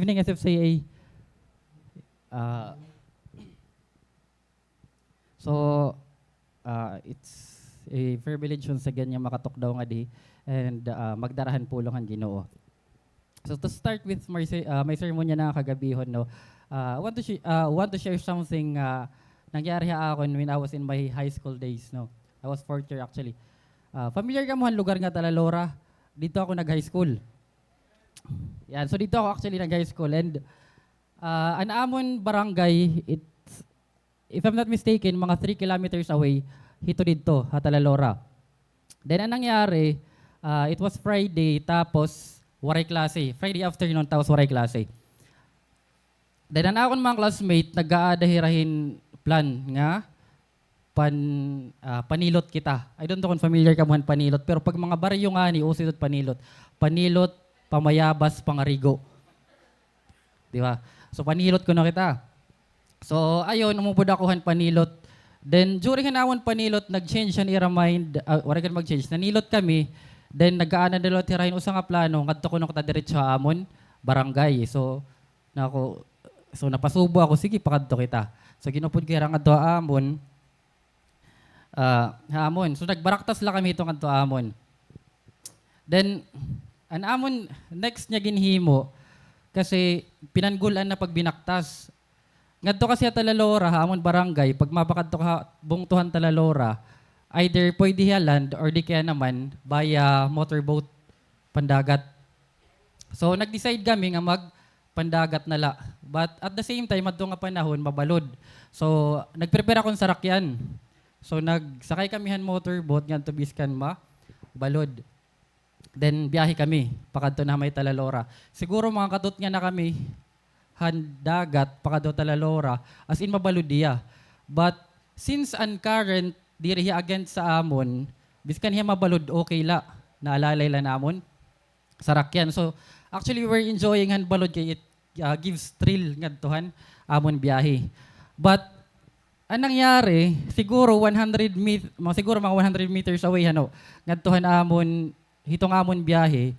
Evening SFCA. Uh, so, it's a privilege yun sa ganyan makatok daw nga di and magdarahan pulong ang Ginoo. So to start with my sermon niya na kagabihon, no, want to share something nangyari ha ako when I was in my high school days. No, I was fourth year actually. Familiar ka mo ang lugar nga Talalora? Dito ako nag-high school. Yan, so dito ako actually nag-high school and an Amon barangay, if I'm not mistaken, mga 3 kilometers away, hito dito, Talalora. Then ang nangyari, it was Friday, tapos waray klase. Friday afternoon, tapos waray klase. Then ang akong mga classmate, nag-aadahirahin plan nga, panilot kita. I don't know kung familiar ka mo panilot, pero pag mga baryo nga ni, usitot panilot. Panilot, pamayabas, pangarigo. Di ba? So panilot ko na kita. So ayun, umupod akuhan panilot. Then during hinawon panilot, nag-change siya ni mind, wala kan mag-change. Nanilot kami, then nag-aana dalot hirahin usa nga plano, ngadto ko nung diretso amon barangay. So napasubo ako, sige pakadto kita. So ginupod ko hirang adto amon. Amon. So nagbaraktas la kami itong adto amon. Then an amon next niya ginhimo kasi pinanggulan na pag binaktas. Ngadto kasi at Talalora, amon barangay, pag mapakadto ka bungtuhan Talalora, either pwede land or di kaya naman via motorboat pandagat. So nag-decide kami nga mag pandagat na la. But at the same time, adto nga panahon mabalod. So nagprepare akong sarakyan. So nagsakay kamihan motorboat ngadto biskan balod. Then biyahe kami pakadto na may Talalora. Siguro mga katot nga na kami handagat pakadto Talalora as in mabaludiya. But since an current diri against sa amon, biskan hiya mabalud okay la. Naalalay la namon sarakyan. So actually we're enjoying han balod kay it gives thrill ngadtohan amon biyahe. But ang nangyari, siguro siguro mga 100 meters away ngadtohan amon hitong amon biyahe.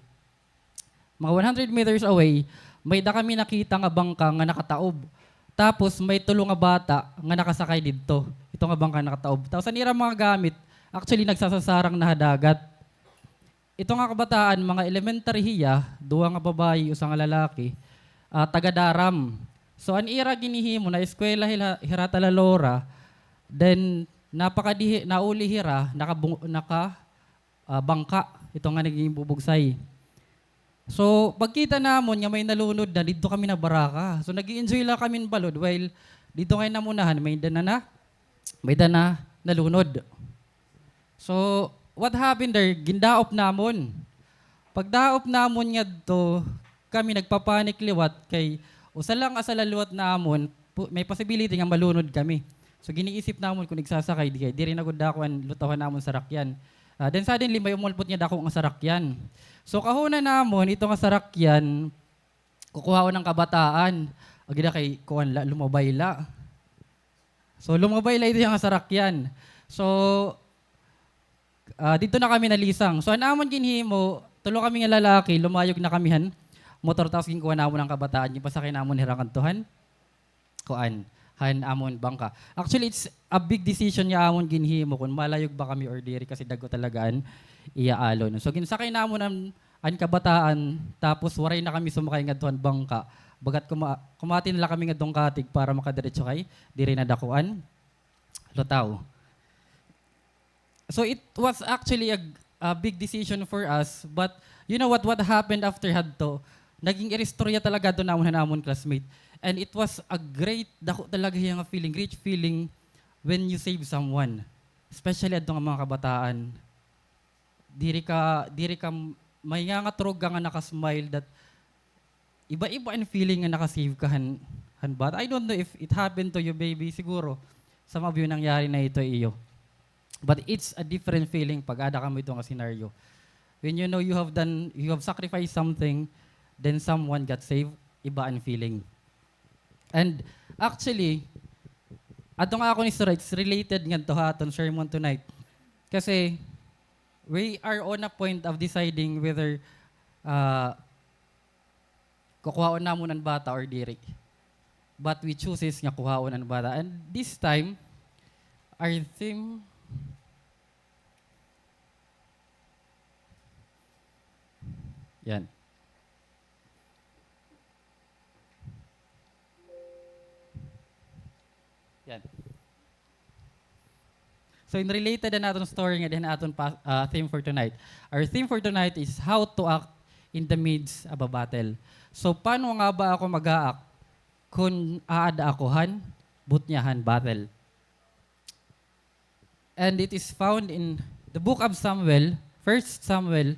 Mga 100 meters away, may da kami nakita nga bangka nga nakataob. Tapos may tulo nga bata nga nakasakay didto. Ito nga bangka nakataob. Tapos anira mga gamit, actually nagsasasarang na hadagat. Ito nga kabataan, mga elementary hiya, duwa nga babae, usa nga lalaki, taga-daram. So anira ginihimo na eskwela hira Talalora, then nauli hira, bangka. Ito nga naging bubugsay. So, pagkita namon nga may nalunod na, dito kami na baraka. So, nag-i-enjoy lang kami balod while dito ngayon namunahan, may dana nalunod. So, what happened there? Gindaop namon. Pagdaop namon nga to, kami nagpapanik liwat kay usa lang asalaluwat namon, may possibility nga malunod kami. So, giniisip namon kung nagsasakay, di rin agad ako ang lutahan namon sa rakyan. Then suddenly, may umulpot niya dako ang sarakyan. So kahuna namon, ito nga sarakyan, kukuha ko ng kabataan. Agila kay kuwan la, lumabay la. So lumabay la ito yung sarakyan. So dito na kami nalisang. So anamon ginhimo, tulo kami nga lalaki, lumayog na kamihan. Motor tapos ginkuha namon ng kabataan, yung pasakay namon hirangantuhan. Kuan. Amon bangka. Actually, it's a big decision niya amon ginhimo kung malayog ba kami or diri kasi dago talagaan iaalon. So ginsakay namon ang kabataan tapos waray na kami sumakay ngadtuhan bangka. Bagat kumatin nila kami ngadtong katig para makadiretso kay diri na dakuan lutaw. So it was actually a big decision for us, but you know what happened after hadto? Naging iristorya talaga doon namon classmate. And it was a dako talaga yung great feeling when you save someone. Especially adto nga mga kabataan. Diri ka may nga trog nga nakasmile that iba-iba ang feeling nga nakasave ka but I don't know if it happened to you, baby. Siguro sa mga nangyari na ito iyo. But it's a different feeling pag ada ka mo itong scenario. When you know you have sacrificed something, then someone got saved, iba ang feeling. And actually, ato nga ako ni Sir, it's related nga to haton sermon tonight. Kasi we are on a point of deciding whether kukuhaon na mo ng bata or diri. But we chooses nga kuhaon ang bata. And this time, our theme, yan. Yan. So in related na natin story nga din aton theme for tonight. Our theme for tonight is how to act in the midst of a battle. So paano nga ba ako mag-act kung aada akohan, butnyahan battle? And it is found in the book of Samuel, 1 Samuel,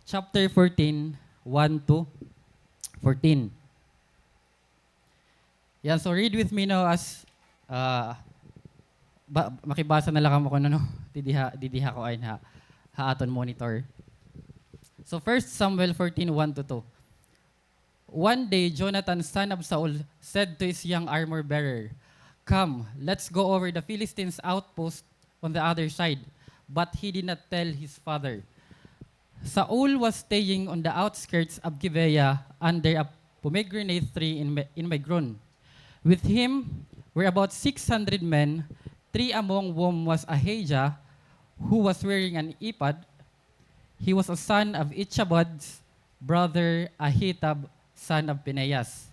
chapter 14, 1 to 14. Yan, so read with me now as makibasa na lang ako no, didiha ko ay aton monitor. So 1 Samuel 14, 1 to 2. One day, Jonathan, son of Saul, said to his young armor bearer, "Come, let's go over the Philistines' outpost on the other side." But he did not tell his father. Saul was staying on the outskirts of Gibeah under a pomegranate tree in Migron. With him were about 600 men, 3 among whom was Ahijah, who was wearing an ephod. He was a son of Ichabod's brother Ahitub, son of Phinehas,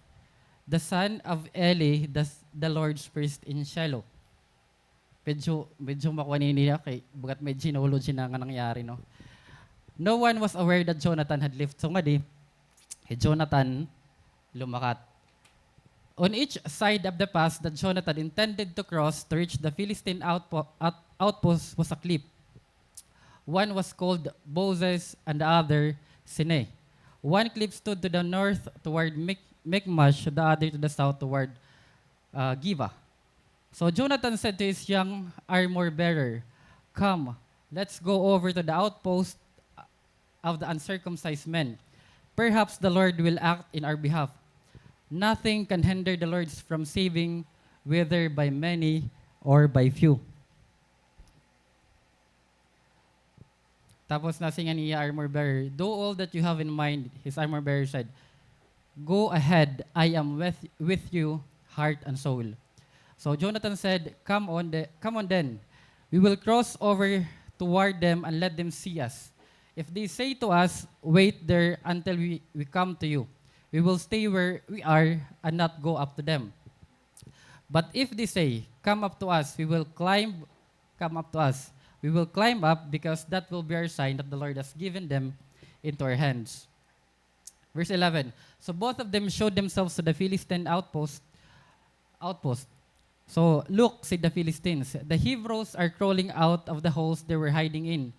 the son of Eli, the Lord's priest in Shiloh. Medyo makuha niya kay bugat medyo genealogy na nga nangyari, no? No one was aware that Jonathan had left. So nga di, Jonathan lumakat. On each side of the pass that Jonathan intended to cross to reach the Philistine outpost was a cliff. One was called Bozez and the other Sineh. One cliff stood to the north toward Michmash, the other to the south toward Giva. So Jonathan said to his young armor bearer, "Come, let's go over to the outpost of the uncircumcised men. Perhaps the Lord will act in our behalf. Nothing can hinder the Lord from saving, whether by many or by few." Tapos nasingan niya armor bearer, "Do all that you have in mind," his armor bearer said. "Go ahead, I am with you, heart and soul." So Jonathan said, come on then. We will cross over toward them and let them see us. If they say to us, wait there until we come to you, we will stay where we are and not go up to them. But if they say, come up to us, we will climb up because that will be our sign that the Lord has given them into our hands. Verse 11. So both of them showed themselves to the Philistine outpost. So look, said the Philistines, the Hebrews are crawling out of the holes they were hiding in.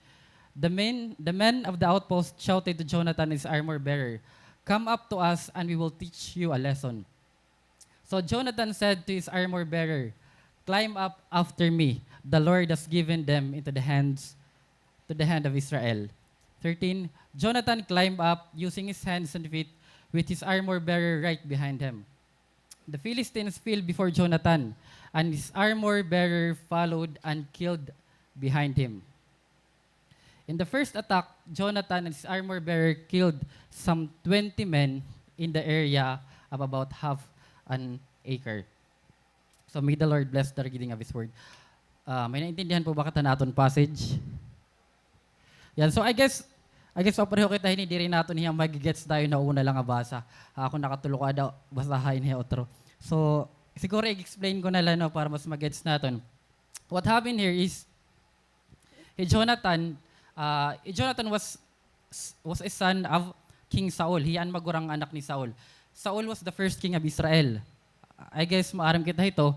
The men of the outpost shouted to Jonathan, his armor bearer, "Come up to us and we will teach you a lesson." So Jonathan said to his armor bearer, "Climb up after me. The Lord has given them into the hand of Israel." 13. Jonathan climbed up using his hands and feet with his armor bearer right behind him. The Philistines fell before Jonathan, and his armor bearer followed and killed behind him. In the first attack, Jonathan and his armor bearer killed some 20 men in the area of about half an acre. So may the Lord bless the reading of His word. May naintindihan po ba kita na aton passage? Yan, so I guess pareho kita hindi rin nato niya magigets tayo na una lang nga basa. Ako nakatulog ka daw, basahin niya otro. So, siguro i-explain ko na lang no, para mas magets natin. What happened here is, Jonathan was a son of King Saul. Hiyan magurang anak ni Saul. Saul was the first king of Israel. I guess maaram kita ito.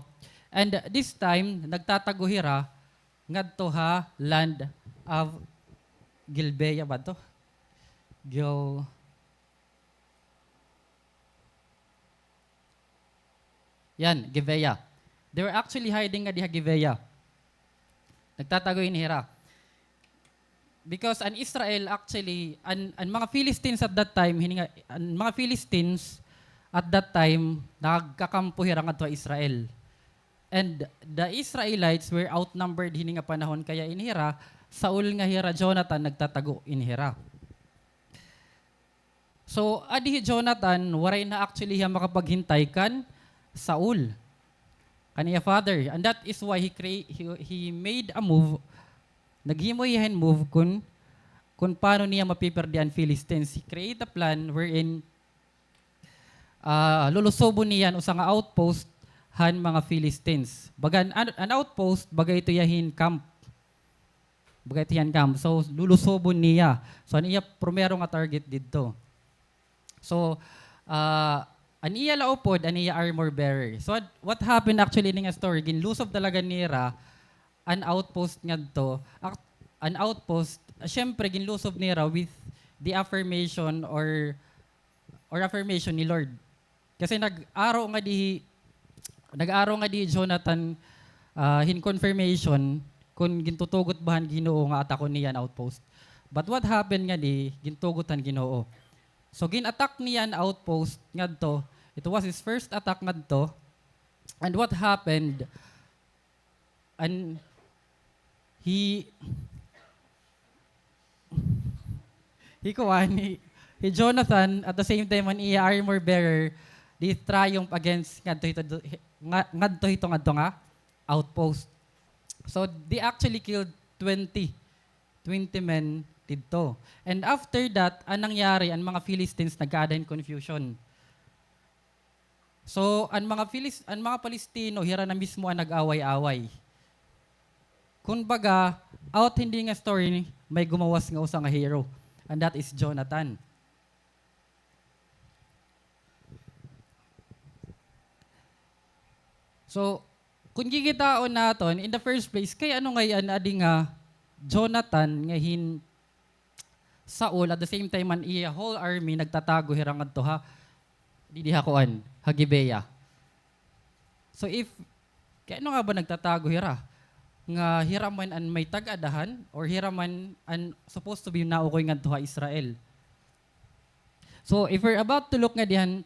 And this time, nagtataguhira ngadto ha land of Gilbeya ba to? Yan, Gibeya. They were actually hiding nga diha Gibeya. Nagtatago in Hira. Because an Israel actually, an mga Philistines at that time, nagkakampo hira nga to Israel. And the Israelites were outnumbered hini nga panahon kaya in Hira, Saul nga hira Jonathan nagtatago in Hira. So adi Jonathan waray na actually siya makapaghintay kan Saul kaniya father, and that is why he made a move, naghimoy move kung paano niya mapiperdian Philistines. He create a plan wherein lulusobon niyan usa nga outpost han mga Philistines. Bagan an outpost bagay ito yahin camp. Bagay ito yan camp. So lulusobon niya. So niya primero nga target didto. So aniya laupod aniya armor bearer. So what happened actually ning story ginlusob talaga nira an outpost ngadto. An outpost syempre ginlusob nira with the affirmation or affirmation ni Lord. Kasi nag-araw nga di Jonathan hin confirmation kung gintutugot bahan Ginoo nga atakon niyan outpost. But what happened nga di gintugutan Ginoo. So gin-attack niyan outpost ngadto. It was his first attack ngadto. And what happened? And he Jonathan at the same time an iya armor bearer di triumph against ngadto nga outpost. So they actually killed 20 men dito. And after that, anong nangyari? Ang mga Philistines nagkaada in confusion. So ang mga Palestino hira na mismo ang nag-away-away. Kumbaga, out hindi nga story may gumawas nga usa nga hero, and that is Jonathan. So, kung gigitaon naton, in the first place, kay ano ngayon adi nga Jonathan ngahin Saul at the same time man iya whole army nagtatago hirang adto ha didihakuan Hagibeya. So if kay ano nga ba nagtatago hira? Nga hiraman an may tag-adahan or hiraman an supposed to be naukoy ngadto ha Israel. So if we're about to look nga dihan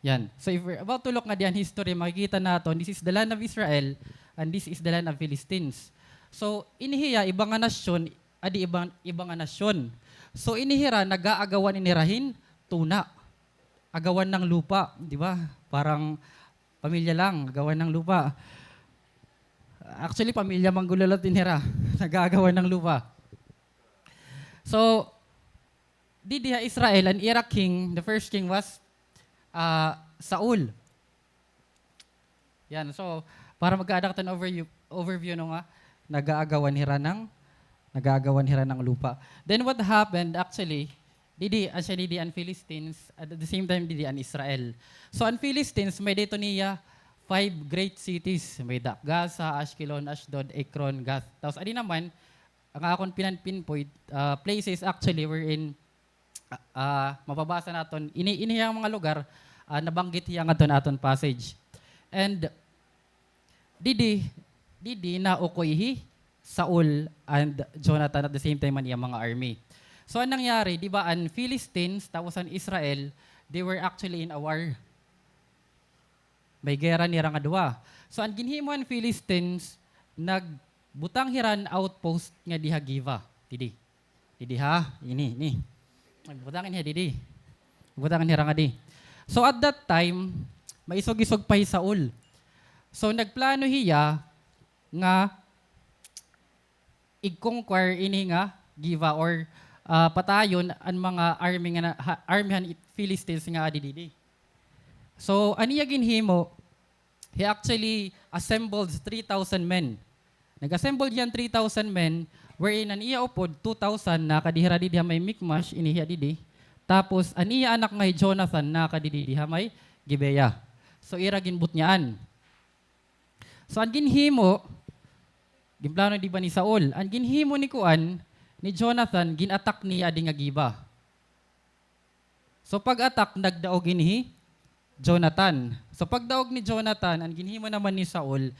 yan. So if we're about to look nga diyan history, makikita natin, this is the land of Israel and this is the land of Philistines. So inihiya, ibang nga nasyon, adi ibang nga nasyon. So inihira, nag-aagawan inirahin, tuna. Agawan ng lupa, di ba? Parang pamilya lang, agawan ng lupa. Actually, pamilya manggulolot inira, nag-aagawan ng lupa. So, di diha Israel, an Iraq king, the first king was Saul. Yan, so para magka-adapt an overview no nga nag-aagawan hira ng lupa. Then what happened actually didi an Philistines at the same time didi an Israel. So an Philistines may dito niya 5 great cities, may Gaza, Ashkelon, Ashdod, Ekron, Gath. Tapos adi naman ang akon pinpoint places actually wherein mababasa naton inihang mga lugar nabanggit hiya nga aton passage. And didi na ukoyhi Saul and Jonathan at the same time man iya mga army. So anong nangyari, di ba an Philistines tapos an Israel, they were actually in a war. May gera nira nga duwa. So ang ginhimo an Philistines nagbutang hiran outpost nga diha Giva. Didi ha, ini. Nagbutangin niya didi. Nagbutangin niya nga di. So at that time, maisog-isog pa Saul. So nagplano hiya nga i-conquer ini nga Giva or patayon ang mga armihan Philistines nga adididi. So aniya ginhimo, he actually assembled 3,000 men. Nag-assemble yan 3,000 men wherein an iya upod 2,000 na kadihira di may Mikmash inihiya didi. Tapos an iya anak nga Jonathan na kadidi di may Gibeya. So ira ginbut niyaan. So ang ginhimo, ginplano di ba ni Saul, ang ginhimo ni Kuan, ni Jonathan, gin-attack niya adi nga Giba. So pag-attack, nagdaog ni Jonathan. So pagdaog ni Jonathan, ang ginhimo naman ni Saul,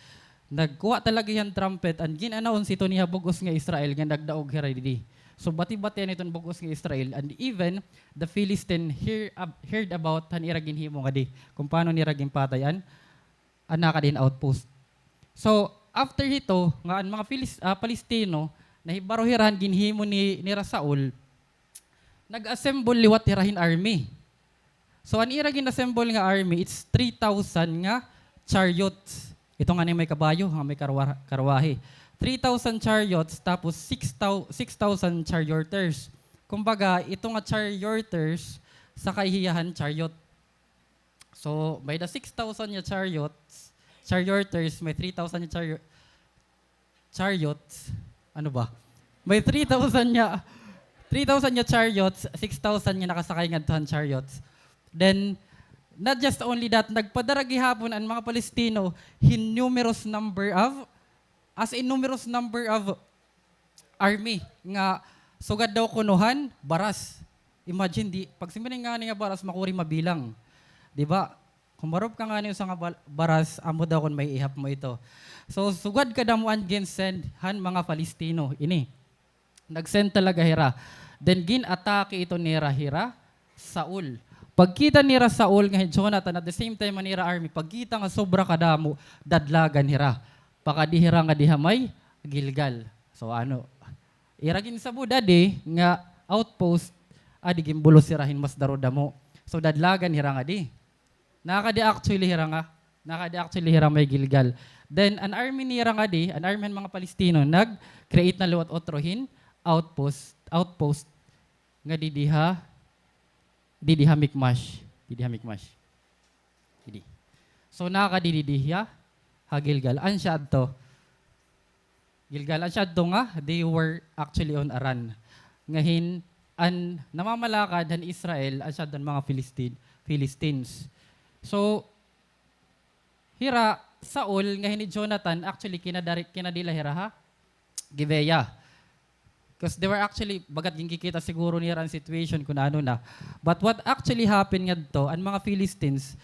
nagkuha talaga yan trumpet, ang gin-announce ito niya bugos nga Israel, nga nagdaog hiradi. So bati-bati itong bugos nga Israel, and even the Philistine heard about han ira ginhimo nga di, kung paano nira ginpatayan, anaka din outpost. So, after ito, nga ang mga Palestino, nahibaro hirahan ginhimo ni Saul, nag-assemble liwat hirahin army. So an ira gin-assemble nga army, it's 3,000 nga chariots. Ito nga may kabayo, nga may karwahe. 3,000 chariots, tapos 6,000 charioteers. Kumbaga, ito nga charioteers, sa kahihiyahan chariot. So, by the 6,000 nga charioteers, may 3,000 nga chariots. Ano ba? May 3,000 nga chariots, 6,000 nga nakasakay nga tuhan chariots. Then, not just only that, nagpadaragi hapon ang mga Palestino numerous number of army nga sugad daw kunuhan baras. Imagine pag simuling nga nga baras makuri mabilang. 'Di ba? Kumarop ka nga niyo sa nga baras amo daw kun may ihap mo ito. So sugad kadamuan ginsend han mga Palestino ini. Nagsend talaga hira. Then gin-atake ito ni Hira Saul. Pagkita ni Saul nga Jonathan at the same time manira army, pagkita nga sobra kadamo dadlagan hira. Pakadihira nga dihamay Gilgal. So iragin sa budade nga outpost adi gimbulos sirahin mas darodamo. So dadlagan hira nga di. Nakadi actually hira may Gilgal. Then an army ni nga di, an army ng mga Palestino nag-create na luwat otrohin outpost nga didiha Mikmash. So nakadididiha Gilgal. Gilgal nga they were actually on a run. Ngahin namamalakad han Israel ansyad mga Philistines. So hira Saul ngahin ni Jonathan actually kinadila hira Gibeah. Because they were actually, bagat yung kikita siguro niya ang situation kung ano na. But what actually happened nga to, ang mga Philistines,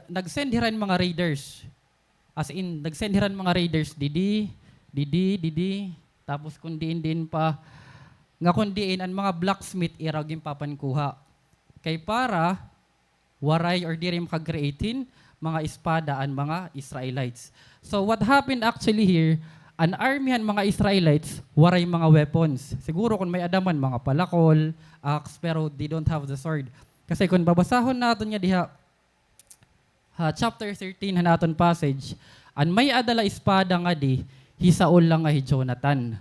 nag-send hiran mga raiders. As in, nag-send hiran mga raiders, didi, tapos kundiin pa, nga kundiin ang mga blacksmith irag yung papankuha. Kay para, waray or di rin makag-createin, mga espada ang mga Israelites. So what happened actually here, an army han mga Israelites, waray mga weapons. Siguro kung may adaman, mga palakol, axe, pero they don't have the sword. Kasi kung babasahon natin niya diha, chapter 13 naton passage, an may adala espada nga di, Saul lang nga Jonathan.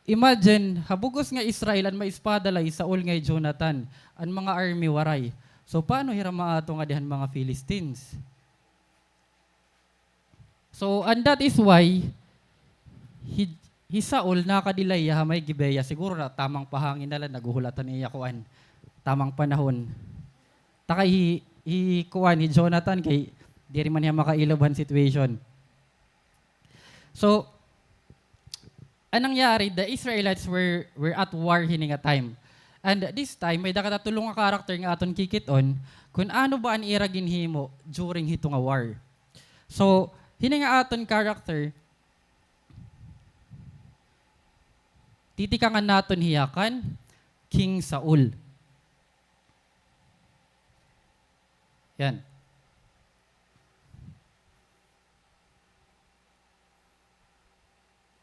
Imagine, habugos nga Israel, an may espada la Saul nga Jonathan, an mga army waray. So paano hirama ato nga dihan mga Philistines? So, and that is why, Saul nakadilay may Gibeah. Siguro na tamang pahangin nila naguhulatan niya kuan. Tamang panahon. Takay kuan ni Jonathan kay di rin man niya makailoban situation. So anong nangyari? The Israelites were at war hining a time. And this time may dakatatulong nga karakter nga aton kikiton kung ano ba ang ira ginhimo during hito nga war. So hining nga aton karakter titikangan naton hiyakan, King Saul. Yan.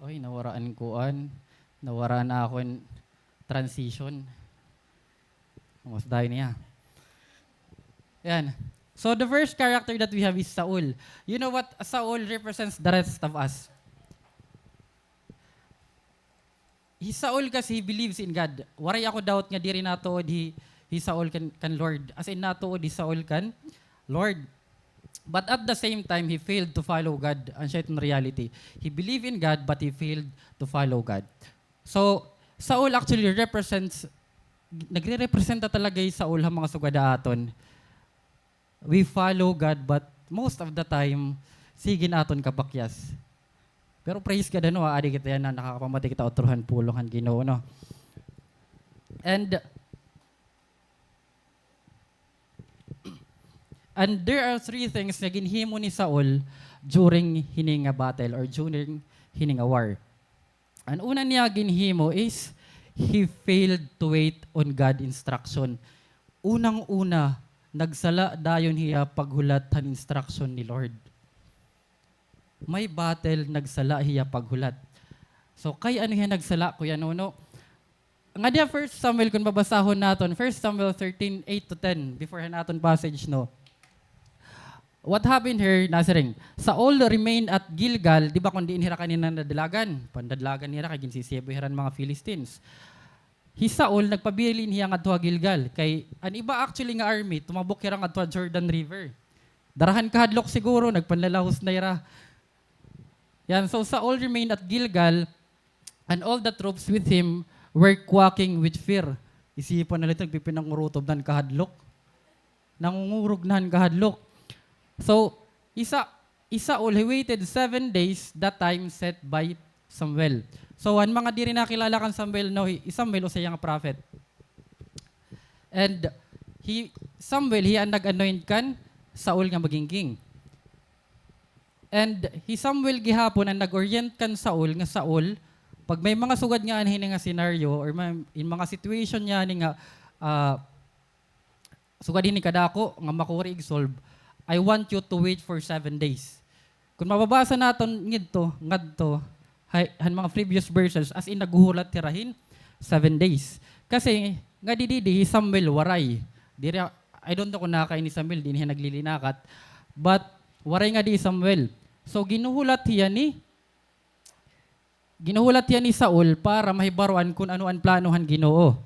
Oy, nawaraan na ako transition. Mas dahil niya. Yan. So the first character that we have is Saul. You know what? Saul represents the rest of us. Saul kasi he believes in God. Waray ako doubt nga diri nato di Saul kan Lord. As in nato di Saul kan Lord. But at the same time he failed to follow God. Ang siya itong reality. He believed in God but he failed to follow God. So Saul actually nagre-representa talaga Saul ang mga sugada-aton. We follow God but most of the time sige naton kapakyas. Pero praise God adi kita yan na nakakapamati kita otruhan pulongan Ginoo no. And there are three things na ginhimo ni Saul during hining battle or during hining war. Ang una niya ginhimo is he failed to wait on God instruction. Unang-una nagsala dayon hiya paghulat han instruction ni Lord. May battle, nagsala hiya paghulat. So kay ano yan nagsala, Kuya Nuno? Nga diya 1 Samuel, kung babasahon naton, 1 Samuel 13:8-10, before naton passage, no? What happened here, Nasiring? Saul remained at Gilgal, di ba kung diin hira kanina nadalagan? Pandadlagan nira kay ginsisibo hiran mga Philistines. Saul nagpabilin hiya nga tuwa Gilgal. Kay an iba actually nga army, tumabok hira nga tuwa Jordan River. Darahan kahadlok siguro, nagpanlalahos na ira. Yan, so Saul remained at Gilgal, and all the troops with him were quaking with fear. Isipan na lito, nagpipinangurutob nan kahadlok. Nangungurog nan kahadlok. So, Saul, he waited 7 days, that time set by Samuel. So, ang mga diri nakilala kan Samuel, no, Samuel o siya nga prophet. And Samuel, he ang nag-anoint kan Saul nga maging king. And Samuel gihapon ang nag-orient kan Saul, pag may mga sugad nga anhin nga scenario, or in mga situation niya, nga sugad ni kadako, nga makurig solve, I want you to wait for 7 days. Kung mababasa natin ngadto, han mga previous verses, as in naghuhulat tirahin, 7 days. Kasi, nga didi, Samuel waray. I don't know kung nakakain ni Samuel, di niya naglilinakat. But, waray nga di Samuel. So, ginuhulat niya ni Saul para mahibaruan kung ano ang planohan Ginoo.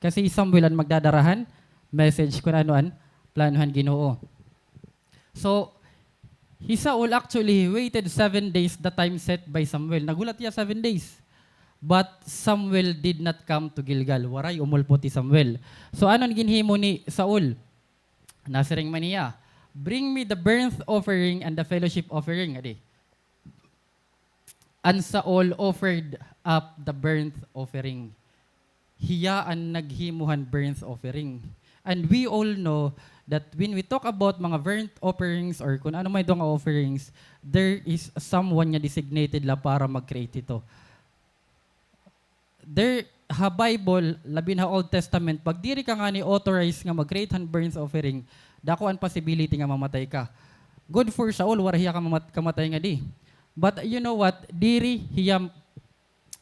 Kasi Samuel ang magdadarahan, message kung ano ang planohan Ginoo. So, Saul actually waited 7 days, the time set by Samuel. Nagulat niya 7 days. But Samuel did not come to Gilgal. Waray, umulpot ti Samuel. So, anong ginhimo ni Saul? Nasiring maniya, bring me the burnt offering and the fellowship offering. Adi. And Saul offered up the burnt offering. Hiya ang naghimuhan burnt offering. And we all know that when we talk about mga burnt offerings or kung ano may mga offerings, there is someone nga designated la para mag-create ito. There, Bible, labi na Old Testament, pag diri ka nga ni authorized nga mag-create han burnt offering, dako ang possibility nga mamatay ka. Good for Saul, warahiya ka kamatay nga di. But you know what? Diri hiyam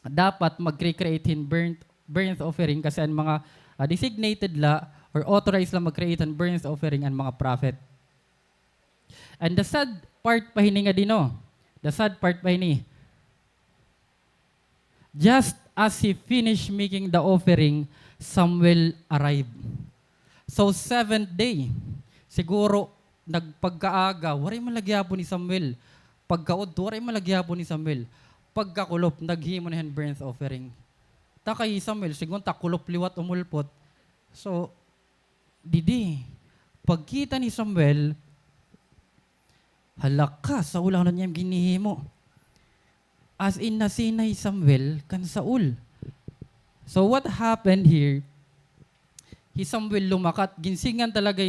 dapat mag-create hin burnt offering kasi ang mga designated la or authorized lang mag-create an burnt offering ang mga prophet. And the sad part pa hini nga dino. The sad part pa hini. Just as he finished making the offering, Samuel arrived. So 7th day, siguro nagpagkaaga, waray malagyapon ni Samuel. Pagkaod, waray malagyapon ni Samuel. Pagkakulop, naghimo na yan burnt offering. Takay Samuel, sigun takulop liwat umulpot. So, didi, pagkita ni Samuel, halaka, Saul ang niyang ginihimo. As in nasinay Samuel kan Saul. So what happened here, Samuel lumakat, ginsingan talaga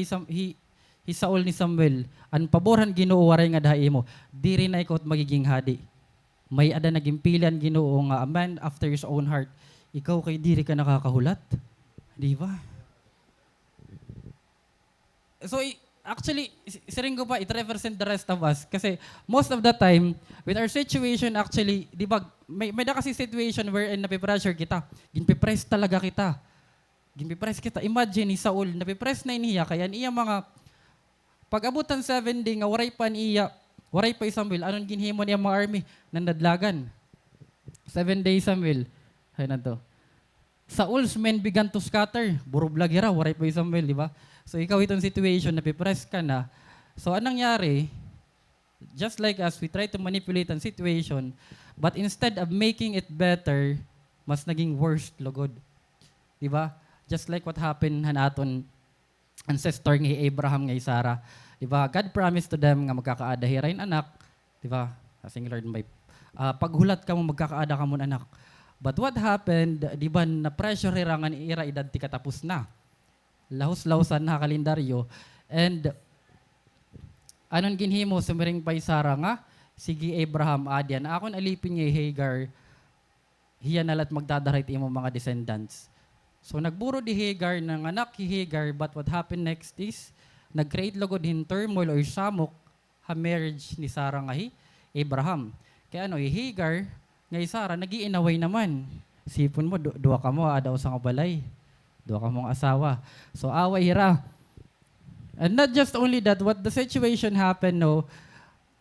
Saul ni Samuel, ang paboran Ginoo waray nga dahi mo, diri na ikaw magiging hadi. May ada naging pilihan Ginoo nga a man after his own heart. Ikaw kay diri ka nakakahulat. Di ba? So, actually, siring ko pa, it represent the rest of us. Kasi most of the time, with our situation actually, di ba, may da kasi situation wherein napipressure kita. Ginpipress talaga kita. Ginpipress kita. Imagine ni Saul, napipress na iniya, kaya niya mga, pag-abutan 7 day nga, waray pa niya, waray pa Samuel, anong ginhimo niya mga army? Nandadlagan. 7 days Samuel. Ay na to. Saul's men began to scatter. Burublag ira, waray pa Samuel, di ba? So ikaw itong situation, napipress ka na. So anong nangyari? Just like us, we try to manipulate ang situation, but instead of making it better, mas naging worse, lugod. Diba? Just like what happened hanaton ancestor ng Abraham ng Sarah. Diba? God promised to them nga magkakaadahiray anak. Diba? Asing Lord, may paghulat ka mo, magkakaada ka mo anak. But what happened, diba, na-pressure irangan ira edad ti katapos na. Lahos-lahosan na kalendaryo. And anon ginhimo sumiring pa Sarah nga, sige Abraham adyan, akon alipin niya Hagar, hiya nalat magdadarait imo mga descendants. So nagburo di Hagar ng anak hi Hagar, but what happened next is, nag-create logod hin turmoil or samok ha marriage ni Sarah nga hi Abraham. Kaya ano, Hagar, Ngay Sara, nagiinaway naman. Sipon mo, duwa ka mo, daw sa balay. Duwa ka mong asawa. So, away hira. And not just only that, what the situation happened, no,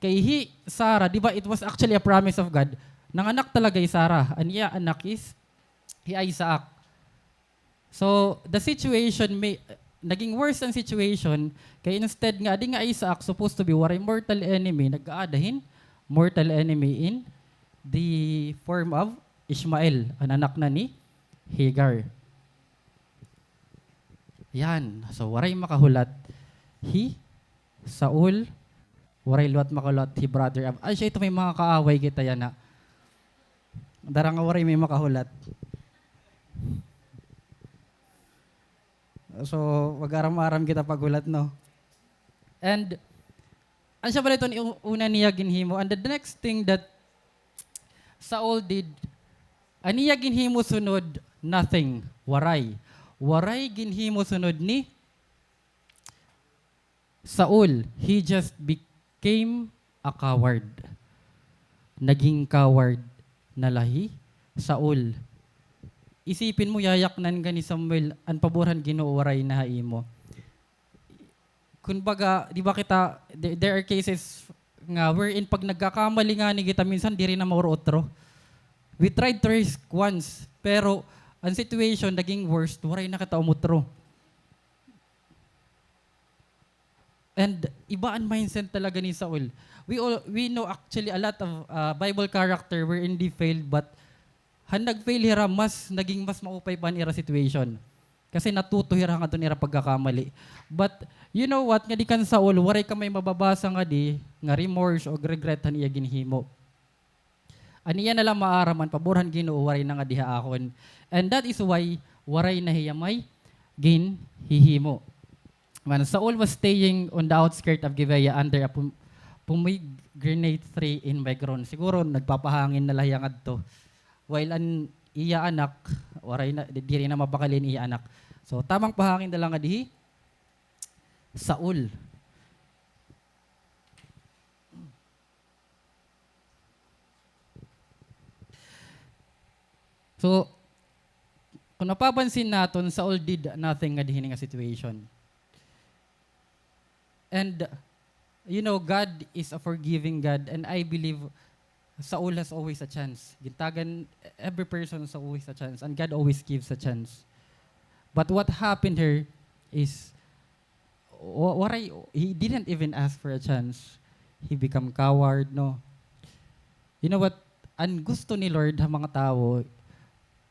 kay Sarah, di ba, it was actually a promise of God. Nanganak talaga Sarah. And yeah, anak is Isaac. So, the situation naging worse ang situation, kaya instead nga, di nga Isaac supposed to be waray mortal enemy, nag-aadahin, mortal enemy in the form of Ishmael, ang anak na ni Hagar. Yan. So, waray makahulat. Saul, waray luat makahulat, brother of. Ay, siya ito may mga kaaway kita yan na. Darang waray may makahulat. So, wag-aram-aram kita paghulat, no? And, ang siya pala ito una niya ginhimo. And the next thing that Saul did, aniya ginhimo sunod, nothing, waray. Waray ginhimo sunod ni Saul. He just became a coward. Naging coward na lahi, Saul. Isipin mo, yayaknan ka ni Samuel, ang paboran Ginoo waray na haimo. Kunbaga, di ba kita, there are cases nga wherein pag nagkakamali nga ni kita, minsan di rin na mauro-otro. We tried to risk once, pero ang situation naging worst, waray na kita umutro. And iba ang mindset talaga ni Saul. We know actually a lot of Bible character wherein they failed, but han nag-fail hira, naging mas maupay pa nira situation. Kasi natuto hira nga doon nira pagkakamali. But, you know what, nga di kan Saul, waray ka may mababasa nga di, nga remorse o regret han iya ginhimo. Aniya na lang maaraman, paborhan Ginoo, waray na nga diha akon. And that is why, waray na hiya may ginhihimo. Man, Saul was staying on the outskirts of Gibeah under a pomegranate tree in Migron. Siguro, nagpapahangin na lahiyang adto. While an iya anak, waray na, di rin na mabakalin iya anak. So, tamang pahangin na lang adihi, Saul. So, kung napapansin natin, Saul did nothing nga dihi nga situation. And, you know, God is a forgiving God, and I believe Saul has always a chance. Gintagan, every person has always a chance, and God always gives a chance. But what happened here is, he didn't even ask for a chance. He become coward, no? You know what? Ang gusto ni Lord sa mga tao,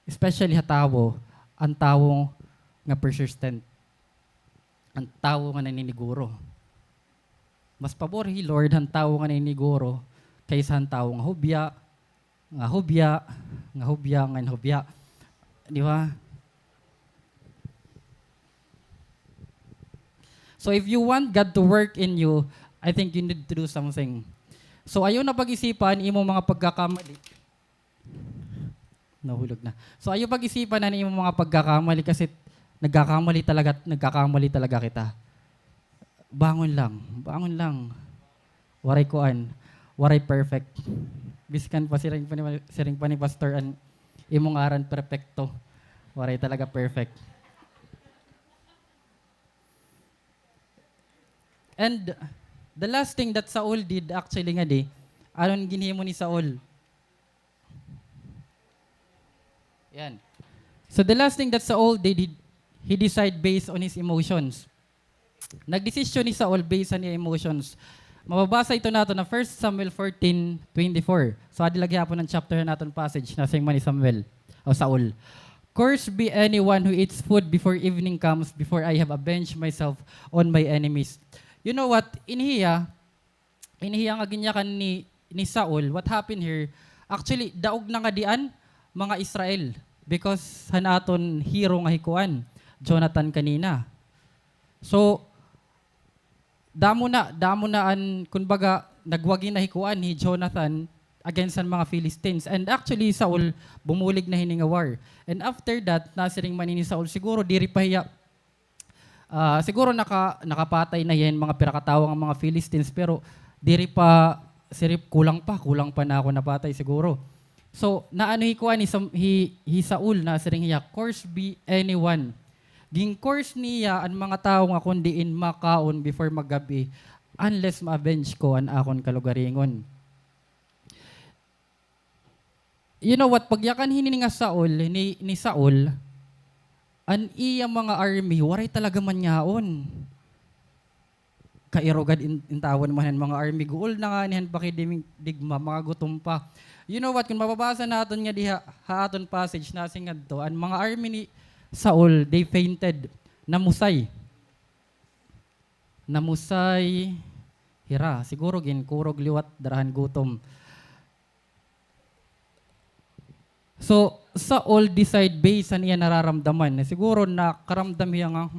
especially sa tao, ang tao nga persistent. Ang tao nga naniniguro. Mas pabor hi Lord ang tao nga naniniguro kaysa ang tao nga hubya. Di ba? So if you want God to work in you, I think you need to do something. So ayaw na pag-isipan imo mga pagkakamali. Nahulog na. So ayaw pag-isipan na imo mga pagkakamali kasi nagkakamali talaga kita. Bangon lang. Waray kuan. Waray perfect. Biskan pa siring pa ni pastor an imong aran perfecto. Waray talaga perfect. And the last thing that Saul did actually nga di, aron ginhimo ni Saul. Yan. So the last thing that Saul did, he decided based on his emotions. Nagdesisyon ni Saul based on his emotions. Mababasa ito nato na 1 Samuel 14:24. So adi lagi hapon ng chapter naton passage na sing man ni Samuel o Saul. Cursed be anyone who eats food before evening comes, before I have avenged myself on my enemies. You know what? Inhiya nga ginyakan ni Saul. What happened here? Actually, daog na nga dian mga Israel because hanaton hero nga hikuan, Jonathan kanina. So, damo na an kunbaga nagwagi na hikuan ni Jonathan against ang mga Philistines. And actually, Saul bumulig na hininga war. And after that, nasiring man ni Saul, siguro diri pahiya siguro nakapatay na yan mga pirakatawang mga Philistines, pero diri pa kulang pa na ako napatay siguro. So, naano kuan hi Saul na siring hiya, course be anyone. Ging course niya ang mga tao nga kundiin makaon before maggabi unless ma-avenge ko an akon kalugaringon. You know what, pagyakan hini nga Saul, ni Saul, an iya mga army, waray talaga manyaon. Kairogad intawan man mga army, guol na nga niyan pakidigma, mga gutom pa. You know what, kung mababasa natin nga diha haaton passage na singad to, ang mga army ni Saul, they fainted, namusay. Namusay, hira, siguro kurog liwat, darahan gutom. So, Saul decide based sa niya nararamdaman. Siguro na karamdam niya nga,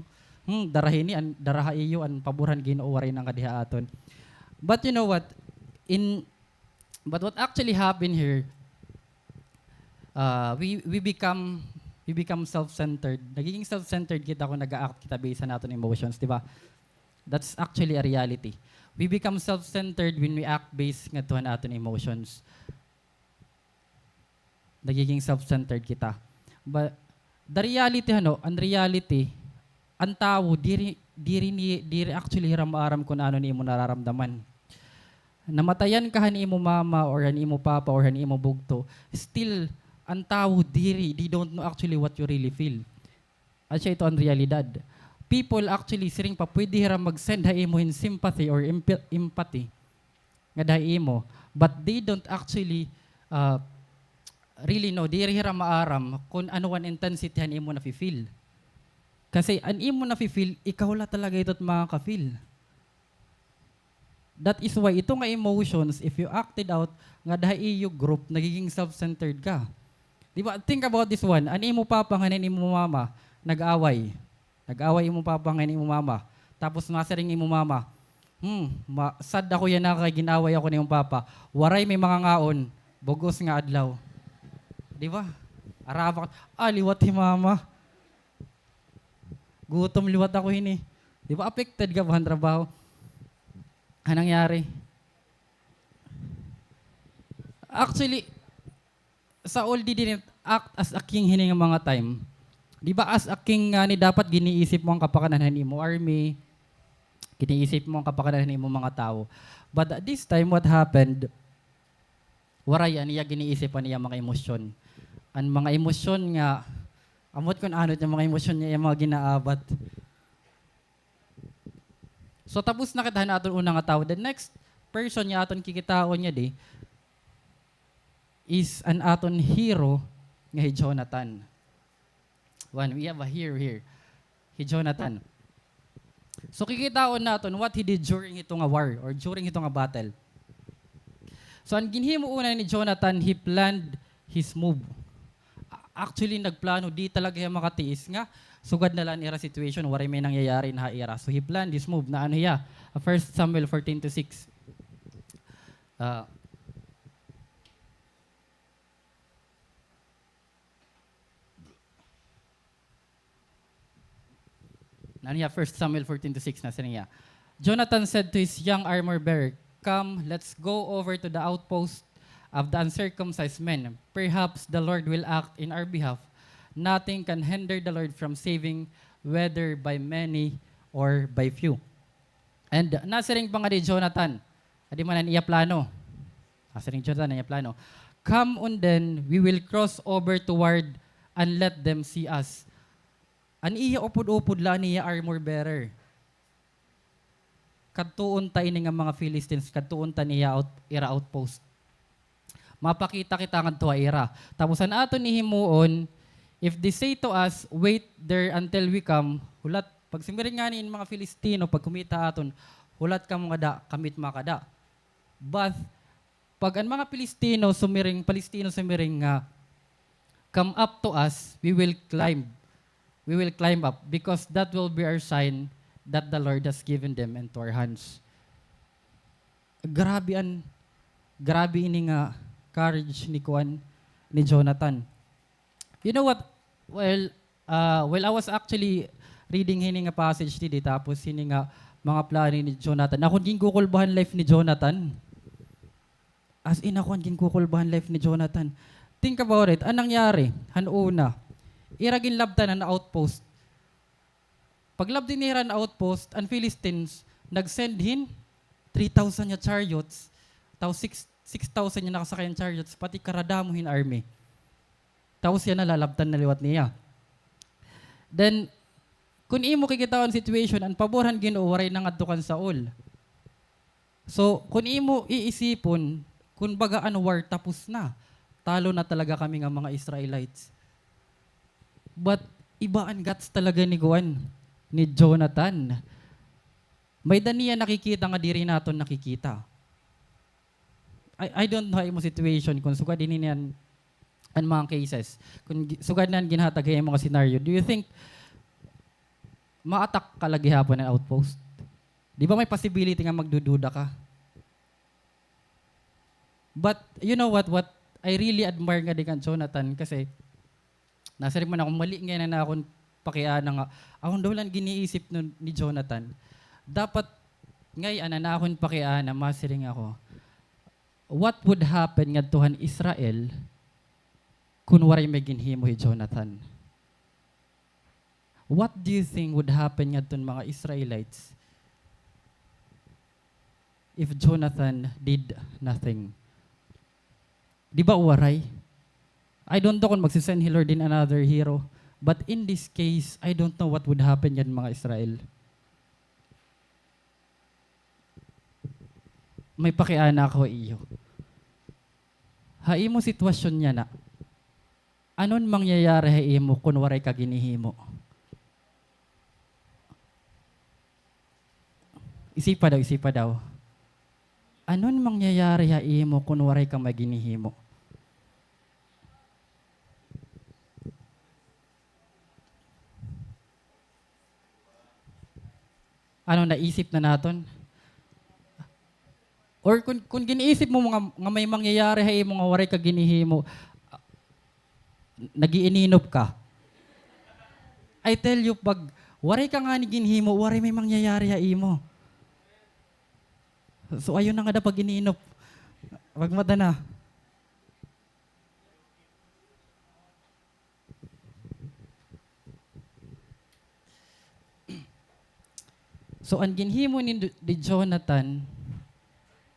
darahin ni, daraha iyo, an paboran Ginoo waray ng kadihaaton. But you know what, but what actually happened here, we become self-centered. Nagiging self-centered kita kung nag-act kita based sa naton emotions, di ba? That's actually a reality. We become self-centered when we act based nga tuhan aton emotions. Nagiging self-centered kita. But the reality, ang reality, ang tao, diri actually hiram-aram kung ano ni mo nararamdaman. Namatayan ka ni mo mama or ni mo papa or ni mo bugto, still, ang tao, they don't know actually what you really feel. At siya ito ang realidad. People actually, siring pa, pwede hiram mag-send ha imo in sympathy or empathy. Nga dahi imo. But they don't actually, really know, di hiram maaram kung ano ang intensity han imo na-feel. Kasi an imo na-feel, ikaw la talaga ito't makaka-feel. That is why ito nga emotions, if you acted out, nga dahi iyo group, nagiging self-centered ka. Di ba? Think about this one. An imo papa nga imo mama, nag-away. Nag-away imo papa nga imo mama. Tapos masaring imo mama, sad ako yan na kay ginaway ako ni imo papa. Waray may mga ngaon, bugos nga adlaw. Di ba? Araba ka, liwat si mama. Gutom liwat ako hini. Di ba affected ka ba ang trabaho? Anong nangyari? Actually, Saul didn't act as a king hini nga mga time. Di ba as a king ni dapat giniisip mo ang kapakanan mo army, giniisip mo ang kapakanan mo mga tao. But at this time, what happened? Waray niya giniisip niya mga emosyon. Ang mga emosyon nga, amot kung ano yung mga emosyon niya yung mga ginaabat. So tapos nakita natin unang nga tao. The next person niya aton kikitaon niya is an aton hero nga si Jonathan. We have a hero here. Si Jonathan. So kikitaon natin what he did during ito nga war or during ito nga battle. So ang ginhimo una ni Jonathan, he planned his move. Actually, nagplano, di talaga yung makatiis nga. Sugad na lang ira situation, waray may nangyayari na ira. So he planned this move na 1 Samuel 14:6. Naniya, 1 Samuel 14:6 na siniya. Jonathan said to his young armor bearer, "Come, let's go over to the outpost of the uncircumcised men. Perhaps the Lord will act in our behalf. Nothing can hinder the Lord from saving, whether by many or by few." And nasiring pa nga di Jonathan, adi man iya plano. Nasiring Jonathan iya plano. "Come on then, we will cross over toward and let them see us." An iya upod-upod la niya armor bearer. Kadtuon ta ini nga mga Philistines, kadtuon ta niya ira outpost. Mapakita kita nga tuwa ira. Tapos an ato ni himuon, if they say to us, wait there until we come, hulat, pag simirin nga ni mga Filistino, pag kumita aton, hulat ka mga da, kamit makada. But, pag ang mga Palestino sumiring nga, come up to us, we will climb. We will climb up because that will be our sign that the Lord has given them into our hands. Grabe ini nga courage ni Jonathan. You know what? Well, I was actually reading hini nga passage dito tapos hini nga mga plano ni Jonathan. Ako din kukulbahan life ni Jonathan. As in ako din kukulbahan life ni Jonathan. think about it, anong nangyari? Hanuna, iragin labtan na outpost. Pag labdin nira na outpost, ang Philistines, nag-send hin 3,000 niya chariots, tapos 6,000 niya nakasakayan chariots, pati karadamuhin army. Tapos yan nalalabtan na liwat niya. Then, kung imo kikita ang situation, ang paborhan Ginoo waray nang adtukan sa all. So, kung imo iisipon, kung baga ano war tapos na, talo na talaga kami nga mga Israelites. But, iba ang guts talaga ni Juan, ni Jonathan. May daniya nakikita nga diri naton nakikita. I don't know imo situation kung sugad din niyan ang mga cases. Kung sugad nan ginhatag ang mga scenario, do you think ma-attack ka lagi hapon ng outpost? Di ba may possibility nga magdududa ka? But you know what I really admire nga di kan Jonathan kasi nasa rin man akong mali ngayon na akong pakiana nga. Akong daw lang giniisip nun ni Jonathan. Dapat ngayon na akong pakiana, masiring ako. What would happen nga tuhan Israel kung waray may ginhimo si Jonathan? What do you think would happen nga tun mga Israelites if Jonathan did nothing? Di ba waray? I don't know kung magsisend he Lord in another hero. But in this case, I don't know what would happen yan mga Israel. May pakiana ako iyo. Haimo sitwasyon niya na. Anon mangyayari haimo kung waray ka ginihimo? Isipa daw. Anon mangyayari haimo kung waray ka maginihimo? Ano naisip na naton? Or kung giniisip mo nga may mangyayari hay mga waray ka ginihimo, nagiininop ka. I tell you, pag waray ka nga ni ginhimo, waray may mangyayari hay mo. So ayun na nga da pag iniinop. Wag mata na. So ang ginhimo ni Jonathan,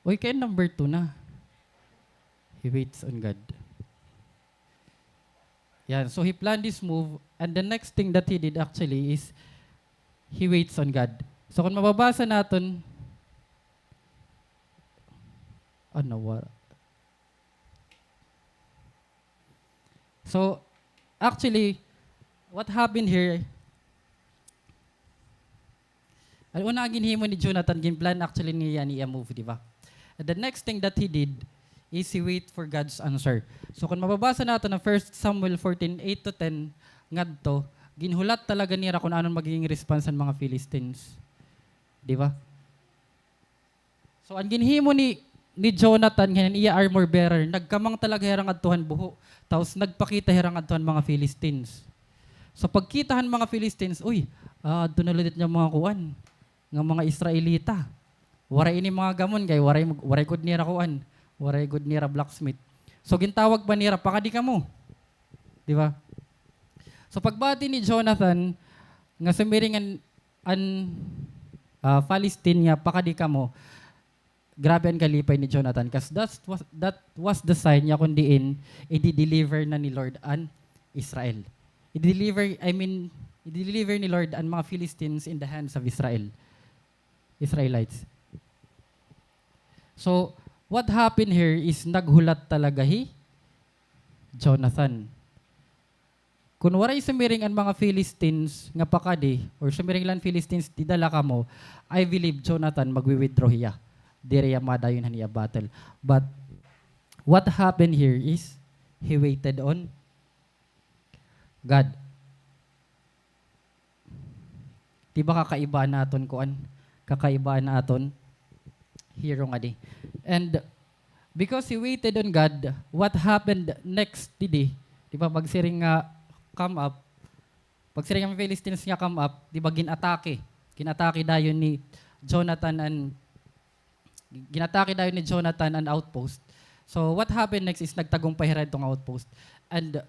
oy, kaya number 2 na. He waits on God. Yan, so he planned this move, and the next thing that he did actually is, he waits on God. So kung mababasa natin, So, actually, what happened here, ang una ginhimo ni Jonathan, ginplan actually niya move, di ba? And the next thing that he did is he wait for God's answer. So kung mababasa natin na 1 Samuel 14:8-10, ngadto, ginhulat talaga nila kung anong magiging response ng mga Philistines. Di ba? So ang ginhimo ni Jonathan, ngayon iya armor bearer, nagkamang talaga herang adtuhan buho. Tapos nagpakita herang adtuhan mga Philistines. So pagkitahan mga Philistines, uy, adto na ulit niya mga kuan, ng mga Israelita. Waray ini mga gamon kay waray good nira kuan, waray good nira blacksmith. So gintawag pa nira pakadi ka mo. Di ba? So pagbati ni Jonathan nga samiringan Palestine nga pakadi ka mo. Grabe ang kalipay ni Jonathan kasi that was the sign niya kung diin i-deliver na ni Lord an Israel. I-deliver ni Lord ang mga Philistines in the hands of Israelites. So, what happened here is naghulat talaga Jonathan. Kung waray sumiring ang mga Philistines nga pakadi or sumiring lang Philistines didala ka mo, I believe Jonathan magwi-withdraw hiya. Direya madayon niya battle. But what happened here is he waited on God. Diba kakaibaan naton kuan? Kakaibaan naton hero nga di. And because he waited on God, what happened next di ba magsiring nga come up, pagsiring ang Philistines nga come up, di ba ginatake dayon ni Jonathan ang outpost. So what happened next is nagtagumpay ra itong outpost. And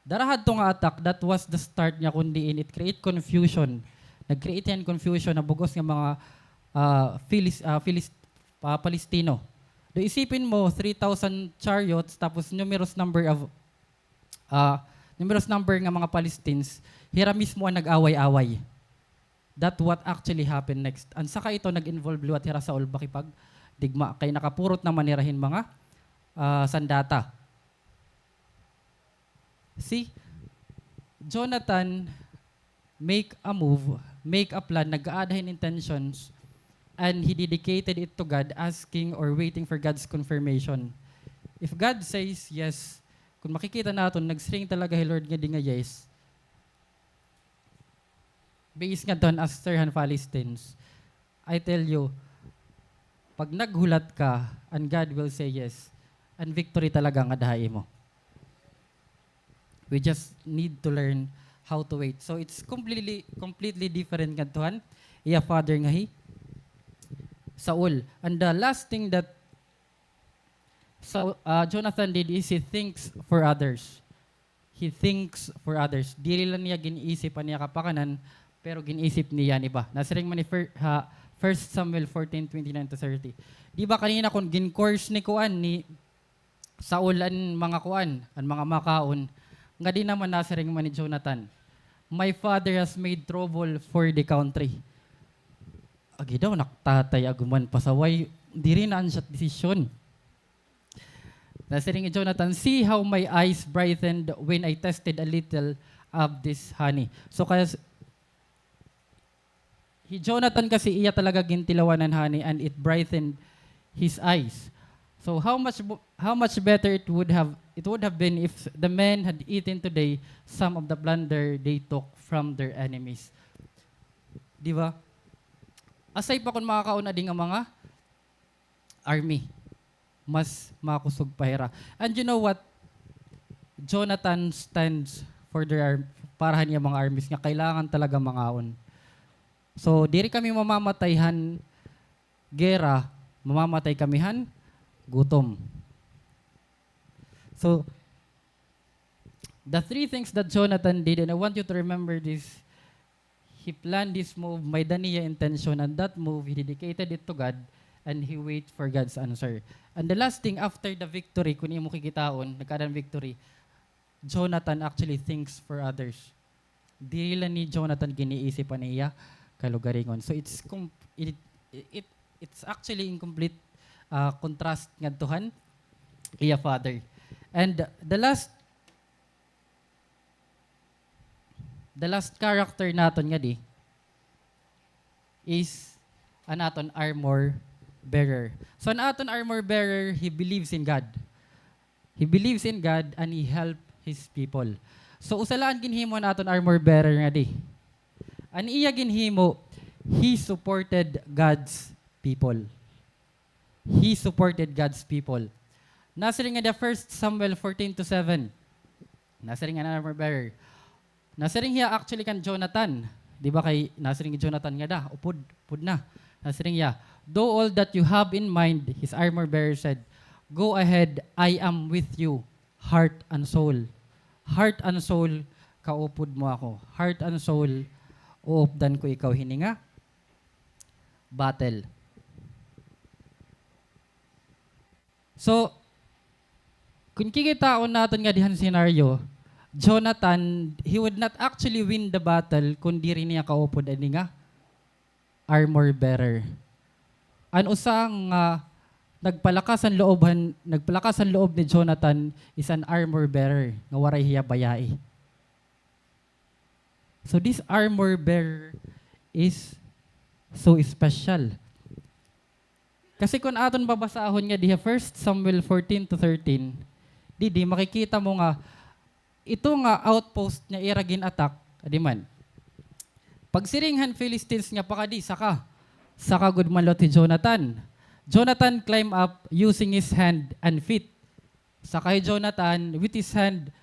darahad tong attack, that was the start niya kundi in it create confusion. Nag-create yan confusion na bugos ng mga Palestino. Do isipin mo 3,000 chariots tapos numerous number ng mga Palestines, hira mismo ang nag-away-away. That what actually happened next. Ang saka ito nag-involve luwat hira sa bakipag digma kay nakapurot na manirahin mga sandata. See, Jonathan make a move, make a plan, nag-aadahin intentions, and he dedicated it to God, asking or waiting for God's confirmation. If God says yes, kung makikita natin, nag-string talaga si Lord nga di nga yes, based nga doon as Sirhan Palestines, I tell you, pag naghulat ka, and God will say yes, and victory talaga nga dahay mo. We just need to learn how to wait. So it's completely different nga tuhan. Iya father nga Saul. And the last thing that Jonathan did is he thinks for others. He thinks for others. Dili lang niya giniisipan niya kapakanan, pero ginisip niya iba. Nasiring man ni 1 Samuel 14:29-30. Di ba kanina kung gin-course ni Kuan ni Saul an mga Kuan, an mga makaon, nga di naman nasiring man ni Jonathan. My father has made trouble for the country. Agi daw naktatay aguman pasaway, di rin ang siya desisyon. Nasiring ni Jonathan, see how my eyes brightened when I tested a little of this honey. So kaya Jonathan kasi iya talaga gintilawan ng honey and it brightened his eyes. So how much better it would have been if the men had eaten today some of the plunder they took from their enemies. Di ba? Asay pa kung makakauna din ang mga army, mas makusog pahira. And you know what? Jonathan stands for their parahan niya mga armies nga kailangan talaga mangaon. So, diri kami mamamatayhan gera, mamamatay kamihan gutom. So, the three things that Jonathan did, and I want you to remember this, he planned this move, may daniya intention, and that move, he dedicated it to God, and he wait for God's answer. And the last thing, after the victory, kung imo kikitaon, nagkaroon victory, Jonathan actually thinks for others. Di lang ni Jonathan giniisipan niya kalugaringon. So it's actually incomplete contrast nga tuhan iya father. And the last character naton nga di is anaton armor bearer. So anaton armor bearer, he believes in God. He believes in God and he help his people. So usalaan ginhimo naton armor bearer nga di. An iya ginhimo, he supported God's people. He supported God's people. Nasiring nga the 1 Samuel 14:7. Nasiring nga na armor bearer. Nasiring hiya actually kan Jonathan. Di ba kay nasiring Jonathan nga da, upod na. Nasiring hiya, though all that you have in mind, his armor bearer said, go ahead, I am with you, heart and soul. Heart and soul, kaupod mo ako. Heart and soul, uupdan ko ikaw hininga. Battle. So, kung kikitaon natin nga dihan scenario, Jonathan, he would not actually win the battle kung di rin niya kaupod ani nga armor bearer. An usang nagpalakas ang loob ni Jonathan is an armor bearer nga waray hiya bayai. So this armor bearer is so special. Kasi kung aton babasahon nga diha 1 Samuel 14:13, di makikita mo nga ito nga outpost niya iragin attack, adiman. Pag siringhan Philistines nga pakadi saka good man lot ni Jonathan. Jonathan climb up using his hand and feet. Sakay Jonathan with his hand,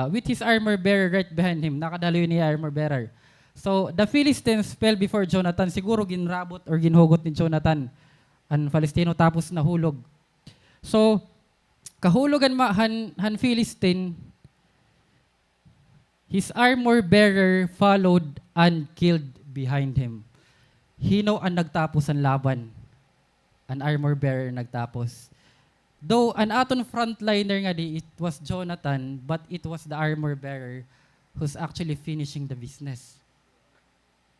with his armor bearer right behind him. Nakadaloy ni armor bearer. So the Philistines fell before Jonathan. Siguro ginrabot or ginhugot ni Jonathan ang Palestino tapos nahulog. So Kahulugan han Philistine, his armor bearer followed and killed behind him. Hino ang nagtapos ang laban. An armor bearer nagtapos. Though an aton frontliner nga di, it was Jonathan, but it was the armor bearer who's actually finishing the business.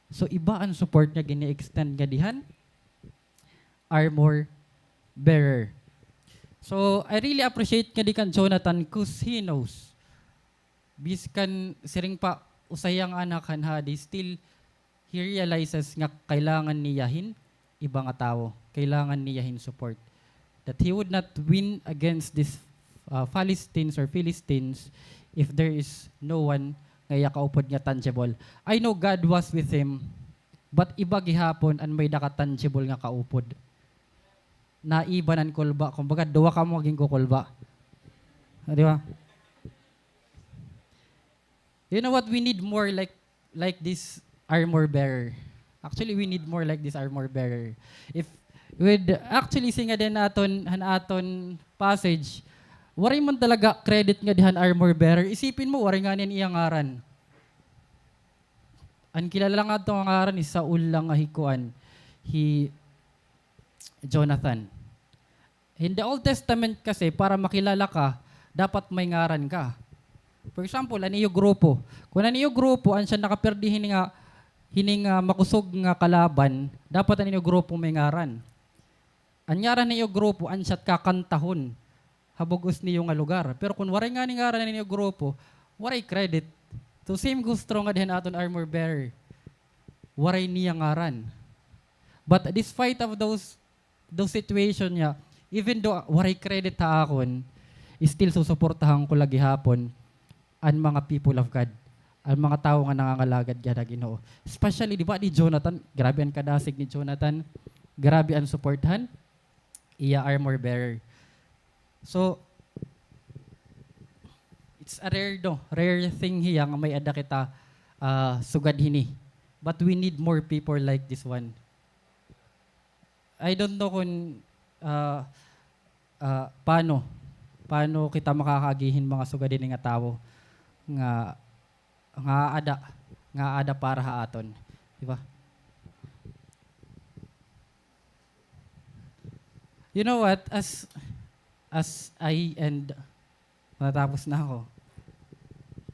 So iba ang support niya gini-extend nga dihan. Armor bearer. So I really appreciate nga di kan Jonathan because he knows. Biskan siring pa usayang anak han hadi, still he realizes nga kailangan niyahin ibang tao. Kailangan niyahin support. That he would not win against these Philistines if there is no one nga kaupod nga tangible. I know God was with him, but iba gihapon an may daka tangible nga kaupod. Naibanan kulba, kumbaga duwa ka mo maging kukulba. Di ba? You know what? We need more like this armor bearer. Actually, we need more like this armor bearer. If we'd actually singa din aton passage, waray man talaga credit nga dihan armor bearer. Isipin mo, waray nga niyan iyang ngaran. Ang kilala nga itong ngaran ni Saul lang nga hikuan. Jonathan. In the Old Testament kasi, para makilala ka, dapat may ngaran ka. For example, ano yung grupo? Kung ano yung grupo, ang siya nakaperdi hining makusog nga kalaban, dapat ano yung grupo may ngaran. Anyara na yung grupo, ang siya kakantahon, habugos niyo nga lugar. Pero kung waray nga ni ngaran na yung grupo, waray credit. So same gusto nga din aton armor bearer. Waray niya ngaran. But despite of those situation niya, even though waray credit ha akon, still susuportahan ko lagi hapon ang mga people of God, ang mga tao nga nangangalagad gada Ginoo. Especially, di ba, ni Jonathan, grabe ang kadasig ni Jonathan, grabe ang supporthan, iya armor bearer. So, it's a rare thing hiya nga may ada kita sugad hini. But we need more people like this one. I don't know kung paano kita makakagihin mga sugadin nga tao nga ada para ha aton, di ba? You know what, as I end, natapos na ako.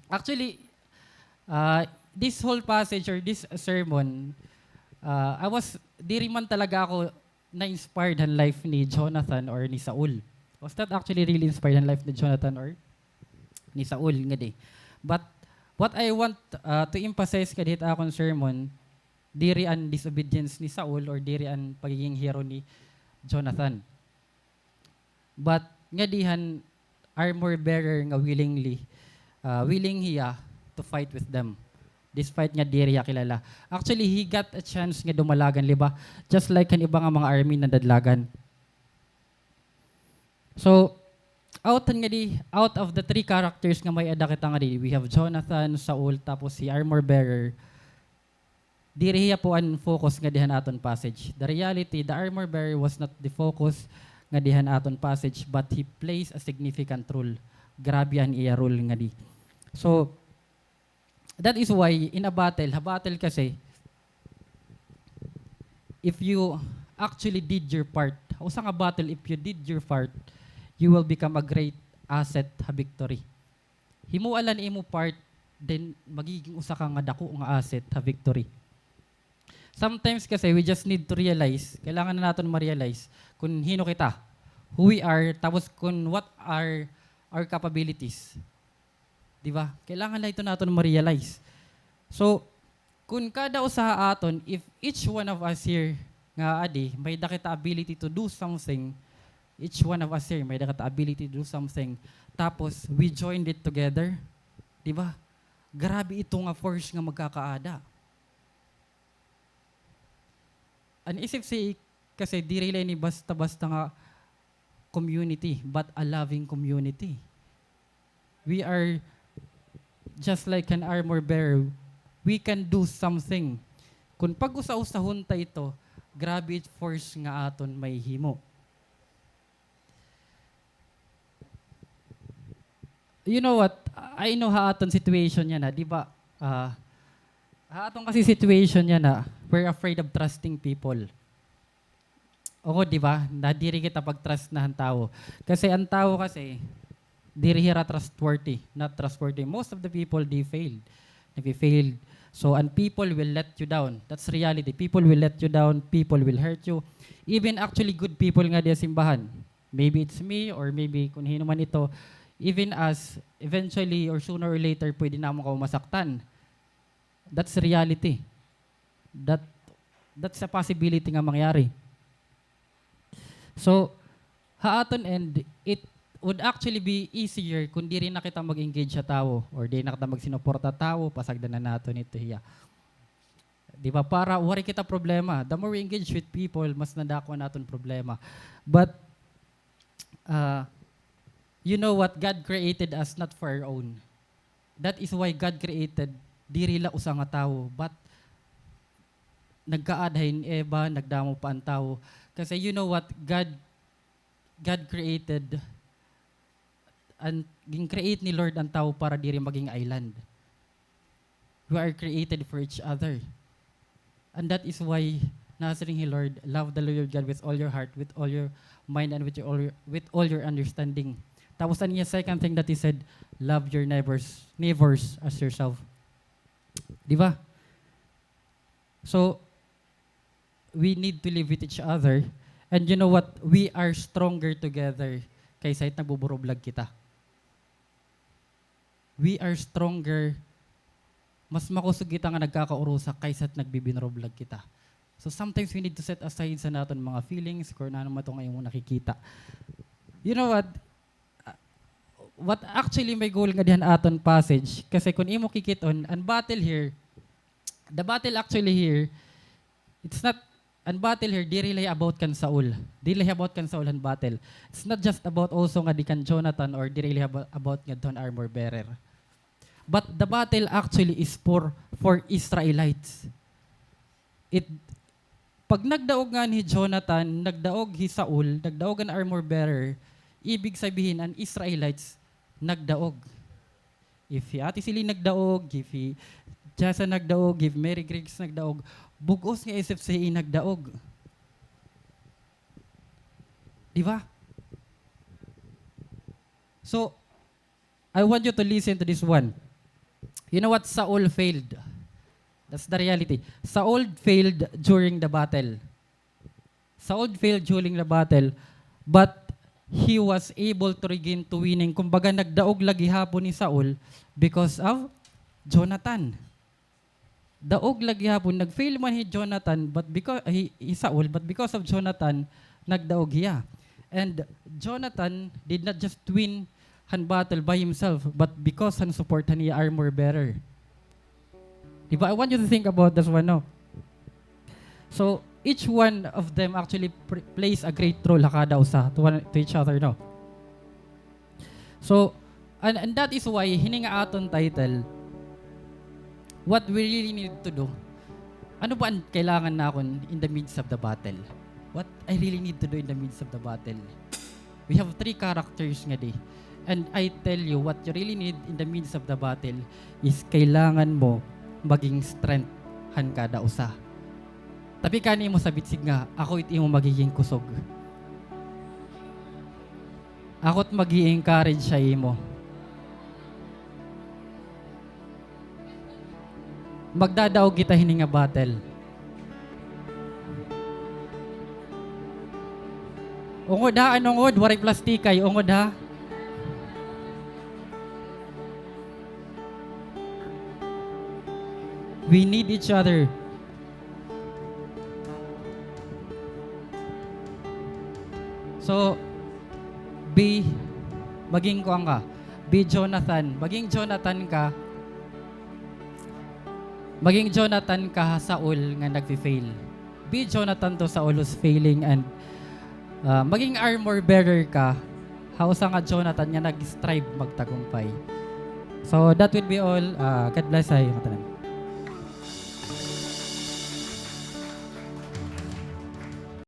Actually, this whole passage or this sermon, di man talaga ako na-inspired ang life ni Jonathan or ni Saul. Was not actually really inspired ang life ni Jonathan or ni Saul nga di. But what I want to emphasize kadit akong sermon, diri ang disobedience ni Saul or diri ang pagiging hero ni Jonathan. But nga dihan armor bearer nga willing hiya to fight with them. Despite nga diri kilala. Actually, he got a chance nga dumalagan, liba? Just like kan iba nga mga army na dadlagan. So, out of the three characters nga may ada kita nga di, we have Jonathan, Saul, tapos si armor bearer. Diri hiya po ang focus nga dihan aton passage. The reality, the armor bearer was not the focus nga dihan aton passage, but he plays a significant role. Grabe ang iya role nga di. So, that is why in a battle kasi, if you actually did your part, usa nga battle, if you did your part, you will become a great asset ha victory. Himualan imo part, then magiging usa ka nga dako nga asset ha victory. Sometimes kasi we just need to realize, kailangan na natin ma-realize kung hino kita, who we are, tapos kung what are our capabilities. Di ba? Kailangan na ito natin ma-realize. So, kung kada usaha aton, if each one of us here nga adi, may dakita ability to do something, each one of us here may dakita ability to do something, tapos we joined it together, di ba? Grabe ito nga force nga magkakaada. An isip si kasi di rin ni basta-basta nga community, but a loving community. We are just like an armor bearer, we can do something. Kung pag-usa-usahon ta ito, grabe force nga aton may himo. you know what? I know haaton situation niya na, di ba? Haaton kasi situation niya na, we're afraid of trusting people. Oo, di ba? Nadiri kita pag-trust na ang tao. Kasi ang tao kasi, diri hira trustworthy, not trustworthy. Most of the people, they failed. They failed. So, and people will let you down. That's reality. People will let you down. People will hurt you. Even actually good people nga di simbahan. Maybe it's me or maybe kung hino man ito. Even us, eventually or sooner or later, pwede na mo masaktan. That's reality. That's a possibility nga mangyari. So, haaton and it would actually be easier kung di rin na kita mag-engage sa tao or di na kita magsinuporta tao, pasagdan na nato nito hiya. Di ba? Para wari kita problema. The more we engage with people, mas nadako naton problema. But, you know what? God created us not for our own. That is why God created diri la usa nga tawo. But, nagkaadhayin Eva, nagdamo pa ang tao. Kasi you know what? God created and ging-create ni Lord ang tao para diri maging island. We are created for each other. And that is why nasaring He Lord, love the Lord God with all your heart, with all your mind, and with all your understanding. Tapos niya second thing that He said, love your neighbors as yourself. Di ba? So, we need to live with each other. And you know what? We are stronger together kaysa it nagbuburoblag kita. We are stronger. Mas makusog kita nga nagkakaurusa kaysa it nagbibinroblag kita. So sometimes we need to set aside sa natin mga feelings kung ano naman ito ngayon mo nakikita. You know what? What actually may goal nga dihan aton passage, kasi kung imo kikiton, ang battle here, the battle actually here, it's not, ang battle here, di really about kan Saul. Di really about kan Saul ang battle. It's not just about also nga di kan Jonathan or di really about nga don armor bearer. But the battle actually is for Israelites. Pag nagdaog nga ni Jonathan, nagdaog hi Saul, nagdaog ang armor bearer, ibig sabihin ang Israelites nagdaog. If Ate Celine nagdaog, if Jasa nagdaog, if Mary Griggs nagdaog, bugos nga SFCA nagdaog. Di ba? So, I want you to listen to this one. You know what? Saul failed. That's the reality. Saul failed during the battle. Saul failed during the battle, but he was able to regain to winning. Kumbaga nagdaog lagi hapon ni Saul because of Jonathan. Daog lagi hapon, nag-fail man si Jonathan, but because Saul, but because of Jonathan, nagdaog hiya. And Jonathan did not just win han battle by himself, but because han support han niya armor bearer. Diba? I want you to think about this one now. So, each one of them actually plays a great role hakada usa to each other, no? So, and that is why hininga aton title, what we really need to do. Ano ba ang kailangan na akon in the midst of the battle? What I really need to do in the midst of the battle? We have 3 characters nga di. And I tell you, what you really need in the midst of the battle is kailangan mo maging strength han kada usa. Tapi kani mo sa bitsig nga, ako iti mo magiging kusog. Ako't magi-encourage sa imo. Magdadaog kita hininga battle. Ungod ha, anongod, waray plastikay, ungod ha. We need each other. So, maging kuang ka. Be Jonathan. Maging Jonathan ka. Maging Jonathan ka sa Saul nga nagfi-fail. Be Jonathan to Saul who's failing, and maging armor bearer ka. Hausa nga Jonathan nga nag-strive magtagumpay. So, that will be all. God bless ay matanan.